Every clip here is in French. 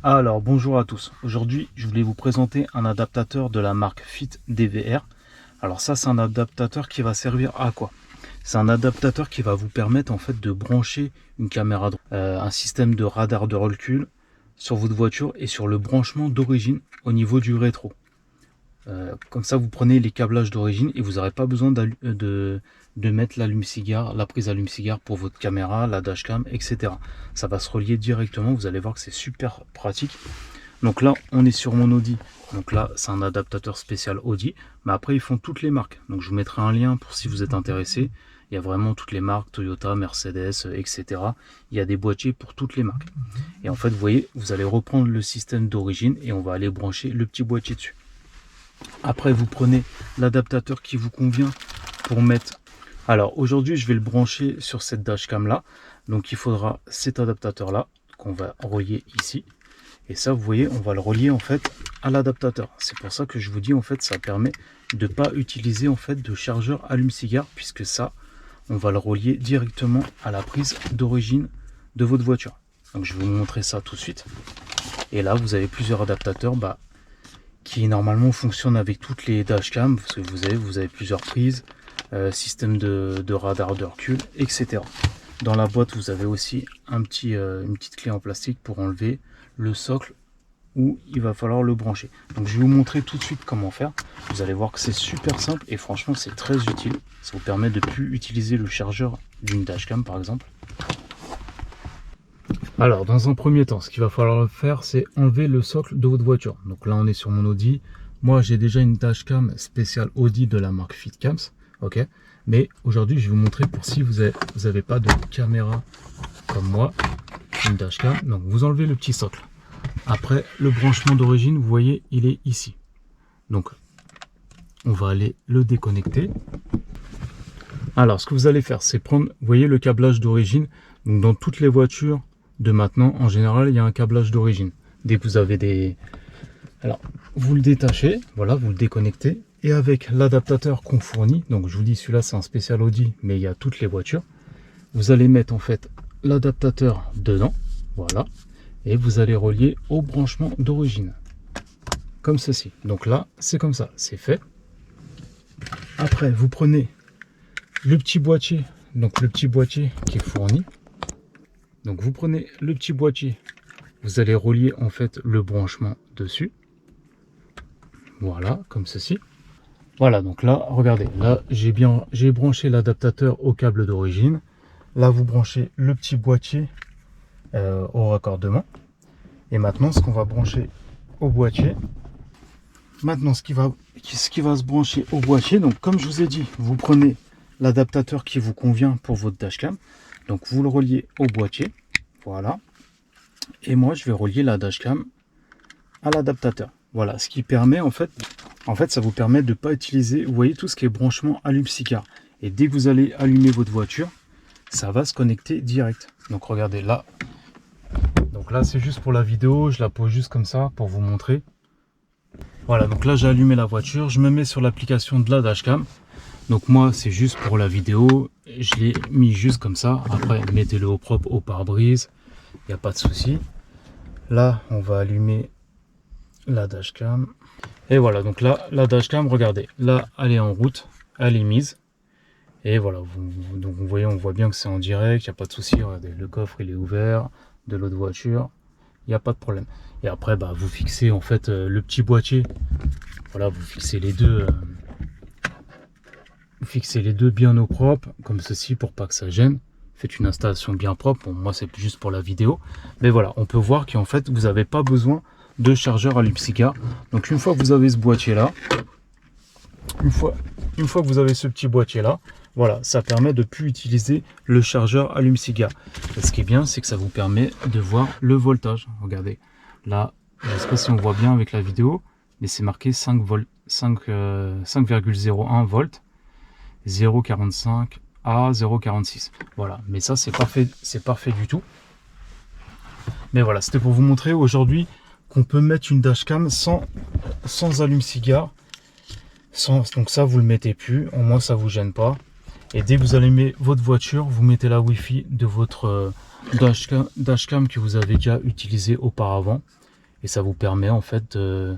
Alors bonjour à tous, aujourd'hui je voulais vous présenter un adaptateur de la marque Fit DVR. Alors ça c'est un adaptateur qui va servir à quoi? C'est un adaptateur qui va vous permettre en fait de brancher une caméra, un système de radar de recul sur votre voiture et sur le branchement d'origine au niveau du rétro. Comme ça vous prenez les câblages d'origine et vous n'aurez pas besoin de mettre l'allume-cigare, la prise allume-cigare pour votre caméra, la dashcam, etc. Ça va se relier directement, vous allez voir que c'est super pratique. Donc là on est sur mon Audi, donc là c'est un adaptateur spécial Audi, mais après ils font toutes les marques, donc je vous mettrai un lien pour si vous êtes intéressé. Il y a vraiment toutes les marques, Toyota, Mercedes, etc. Il y a des boîtiers pour toutes les marques. Et en fait vous voyez, vous allez reprendre le système d'origine et on va aller brancher le petit boîtier dessus. Après vous prenez l'adaptateur qui vous convient pour mettre. Alors aujourd'hui je vais le brancher sur cette dashcam là, donc il faudra cet adaptateur là qu'on va relier ici, et ça vous voyez on va le relier en fait à l'adaptateur. C'est pour ça que je vous dis en fait ça permet de pas utiliser en fait de chargeur allume-cigare, puisque ça on va le relier directement à la prise d'origine de votre voiture. Donc je vais vous montrer ça tout de suite. Et là vous avez plusieurs adaptateurs qui normalement fonctionnent avec toutes les dashcams, parce que vous avez plusieurs prises, système de radar de recul, etc. Dans la boîte vous avez aussi une petite clé en plastique pour enlever le socle où il va falloir le brancher. Donc je vais vous montrer tout de suite comment faire. Vous allez voir que c'est super simple et franchement c'est très utile. Ça vous permet de plus utiliser le chargeur d'une dashcam par exemple. Alors dans un premier temps, ce qu'il va falloir faire, c'est enlever le socle de votre voiture. Donc là on est sur mon Audi. Moi j'ai déjà une dashcam spéciale Audi de la marque FitCams, ok. Mais aujourd'hui je vais vous montrer pour si vous avez pas de caméra comme moi, une dashcam. Donc vous enlevez le petit socle. Après le branchement d'origine, vous voyez il est ici. Donc on va aller le déconnecter. Alors ce que vous allez faire, c'est prendre, vous voyez le câblage d'origine. Donc dans toutes les voitures de maintenant, en général, il y a un câblage d'origine. Dès que vous avez des... Alors, vous le détachez, voilà, vous le déconnectez. Et avec l'adaptateur qu'on fournit, donc je vous dis, celui-là, c'est un spécial Audi, mais il y a toutes les voitures. Vous allez mettre, en fait, l'adaptateur dedans, voilà. Et vous allez relier au branchement d'origine. Comme ceci. Donc là, c'est comme ça, c'est fait. Après, vous prenez le petit boîtier, donc le petit boîtier qui est fourni. Donc vous prenez le petit boîtier, vous allez relier en fait le branchement dessus. Voilà, comme ceci. Voilà, donc là, regardez, là j'ai branché l'adaptateur au câble d'origine. Là, vous branchez le petit boîtier au raccordement. Et maintenant, ce qu'on va brancher au boîtier. Maintenant, ce qui va se brancher au boîtier, donc comme je vous ai dit, vous prenez l'adaptateur qui vous convient pour votre dashcam. Donc vous le reliez au boîtier, voilà. Et moi je vais relier la dashcam à l'adaptateur. Voilà, ce qui permet en fait ça vous permet de ne pas utiliser, vous voyez, tout ce qui est branchement allume-cigare. Et dès que vous allez allumer votre voiture, ça va se connecter direct. Donc regardez là. Donc là c'est juste pour la vidéo, je la pose juste comme ça pour vous montrer. Voilà, donc là j'ai allumé la voiture, je me mets sur l'application de la dashcam. Donc moi c'est juste pour la vidéo, je l'ai mis juste comme ça. Après mettez-le au propre au pare-brise, il n'y a pas de souci. Là on va allumer la dashcam. Et voilà, donc là la dashcam, regardez, là elle est en route, elle est mise. Et voilà, donc vous voyez, on voit bien que c'est en direct, il n'y a pas de souci. Regardez, le coffre il est ouvert, de l'autre voiture, il n'y a pas de problème. Et après bah, vous fixez en fait le petit boîtier. Voilà, vous fixez les deux. Fixez les deux bien au propre, comme ceci, pour pas que ça gêne. Faites une installation bien propre. Bon, moi c'est juste pour la vidéo, mais voilà, on peut voir qu'en fait vous n'avez pas besoin de chargeur allume-cigare. Donc une fois que vous avez ce boîtier là, une fois que vous avez ce petit boîtier là, voilà, ça permet de plus utiliser le chargeur allume-cigare. Et ce qui est bien, c'est que ça vous permet de voir le voltage. Regardez là, je ne sais pas si on voit bien avec la vidéo, mais c'est marqué 5,01 volts, 0,45 à 0,46. Voilà, mais ça c'est parfait du tout. Mais voilà, c'était pour vous montrer aujourd'hui qu'on peut mettre une dashcam sans allume-cigare. Donc ça vous le mettez plus, au moins ça vous gêne pas. Et dès que vous allumez votre voiture, vous mettez la Wi-Fi de votre dashcam que vous avez déjà utilisé auparavant. et ça vous permet en fait de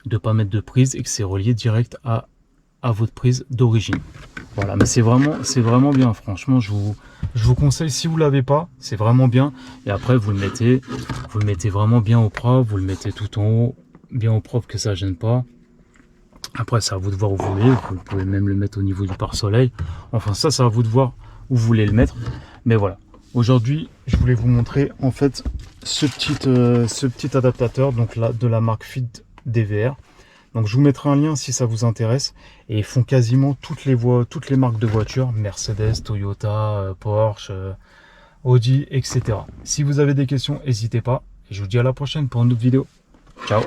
ne pas mettre de prise et que c'est relié direct à votre prise d'origine. Voilà, mais c'est vraiment bien. Franchement, je vous conseille, si vous l'avez pas, c'est vraiment bien. Et après, vous le mettez vraiment bien au propre, vous le mettez tout en haut, bien au propre que ça gêne pas. Après, c'est à vous de voir où vous voulez. Vous pouvez même le mettre au niveau du pare-soleil. Enfin, ça, c'est à vous de voir où vous voulez le mettre. Mais voilà. Aujourd'hui, je voulais vous montrer en fait ce petit adaptateur donc là, de la marque Fit DVR. Donc je vous mettrai un lien si ça vous intéresse. Et ils font quasiment toutes les marques de voitures, Mercedes, Toyota, Porsche, Audi, etc. Si vous avez des questions, n'hésitez pas. Et je vous dis à la prochaine pour une autre vidéo. Ciao.